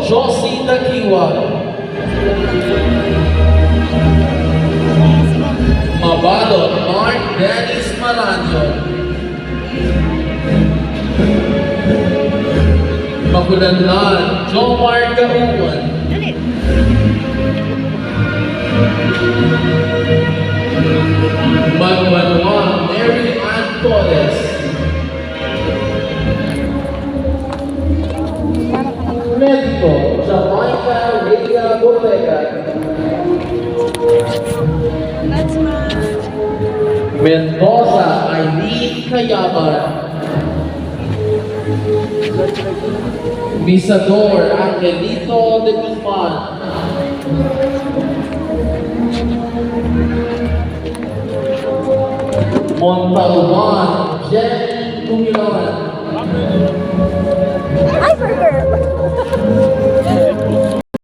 Josie Dakiwa. Mabalot, Mark Dennis Maranyo. Makulanlan, Jomar Gauwan. Magmanwa, Mary Ann Torres. Mexico, Jamaica Rhea Borrega. Mendoza, Eileen Cayabar. Misador, Angelito de Guzman. Montalban, Jenny Tumilan.